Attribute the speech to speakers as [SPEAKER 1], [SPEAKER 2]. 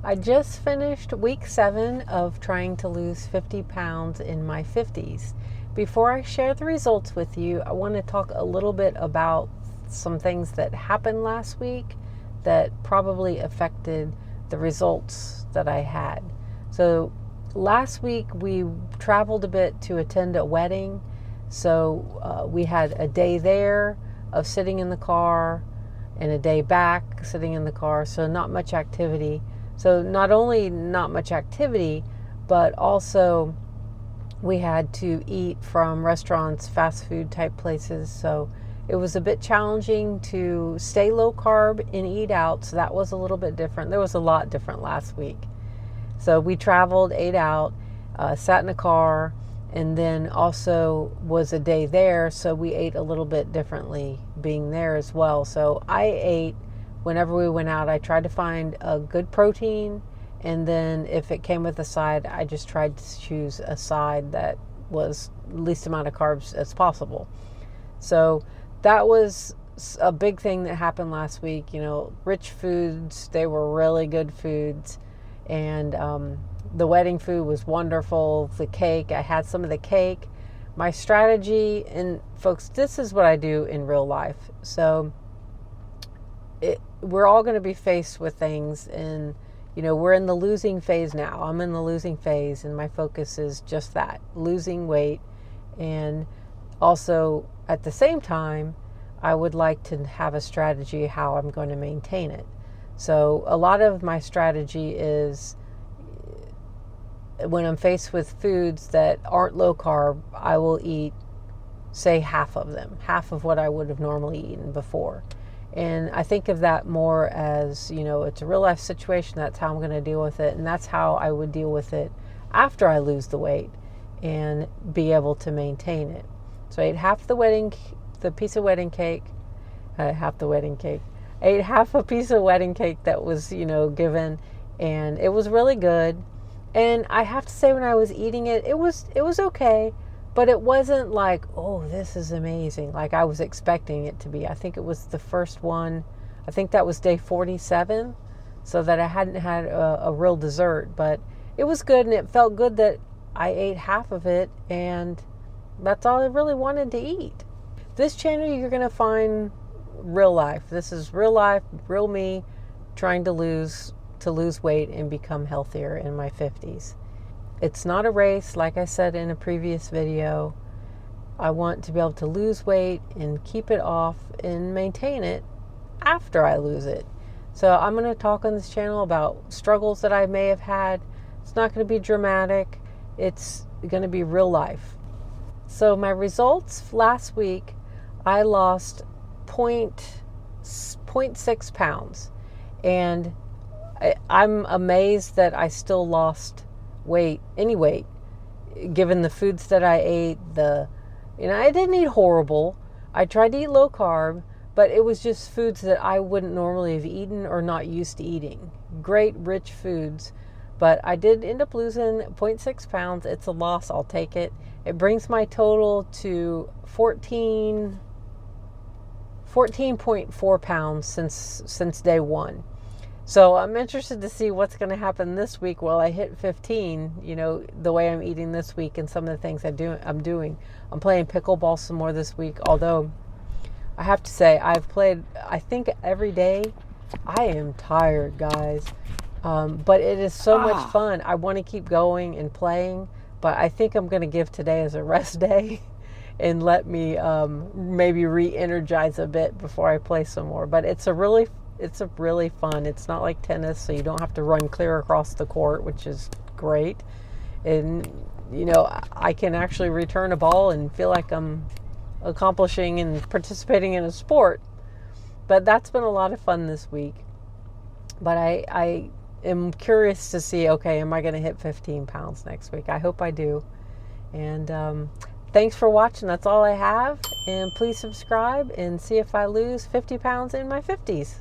[SPEAKER 1] I just finished week 7 of trying to lose 50 pounds in my 50s. Before I share the results with you, I want to talk a little bit about some things that happened last week that probably affected the results that I had. So last week we traveled a bit to attend a wedding. So we had a day there of sitting in the car and a day back sitting in the car. So not much activity. So not only not much activity, but also we had to eat from restaurants, fast food type places. So it was a bit challenging to stay low carb and eat out. So that was a little bit different. There was a lot different last week. So we traveled, ate out, sat in a car, and then also was a day there. So we ate a little bit differently being there as well. So I ate, whenever we went out, I tried to find a good protein. And then if it came with a side, I just tried to choose a side that was least amount of carbs as possible. So that was a big thing that happened last week. You know, rich foods, they were really good foods. And the wedding food was wonderful. The cake, I had some of the cake. My strategy, and folks, this is what I do in real life. So we're all going to be faced with things, and you know, we're in the losing phase now. I'm in the losing phase, and my focus is just that, losing weight. And also at the same time, I would like to have a strategy how I'm going to maintain it. So a lot of my strategy is when I'm faced with foods that aren't low carb, I will eat, say, half of them, half of what I would have normally eaten before. And I think of that more as, you know, it's a real life situation. That's how I'm going to deal with it. And that's how I would deal with it after I lose the weight and be able to maintain it. So I ate half the piece of wedding cake, half the wedding cake. I ate half a piece of wedding cake that was, you know, given, and it was really good. And I have to say, when I was eating it, it was okay, but it wasn't like, oh, this is amazing, like I was expecting it to be. I think it was the first one. I think that was day 47, so that I hadn't had a real dessert, but it was good, and it felt good that I ate half of it, and that's all I really wanted to eat. This channel, you're going to find real life. This is real life, real me, trying to lose weight and become healthier in my 50s. It's not a race, like I said in a previous video. I want to be able to lose weight and keep it off and maintain it after I lose it. So I'm going to talk on this channel about struggles that I may have had. It's not going to be dramatic. It's going to be real life. So my results last week, I lost 0.6 pounds. And I'm amazed that I still lost any weight, given the foods that I ate. I didn't eat horrible. I tried to eat low carb, but it was just foods that I wouldn't normally have eaten or not used to eating. Great, rich foods. But I did end up losing 0.6 pounds. It's a loss. I'll take it. It brings my total to 14.4 pounds since day one. So I'm interested to see what's going to happen this week. Will I hit 15, you know, the way I'm eating this week and some of the things I'm doing. I'm playing pickleball some more this week, although I have to say I've played, I think, every day. I am tired, guys. But it is so much fun. I want to keep going and playing, but I think I'm going to give today as a rest day and let me maybe re-energize a bit before I play some more. But it's a really fun. It's not like tennis, so you don't have to run clear across the court, which is great. And, you know, I can actually return a ball and feel like I'm accomplishing and participating in a sport. But that's been a lot of fun this week. But I am curious to see, okay, am I going to hit 15 pounds next week? I hope I do. And thanks for watching. That's all I have. And please subscribe and see if I lose 50 pounds in my 50s.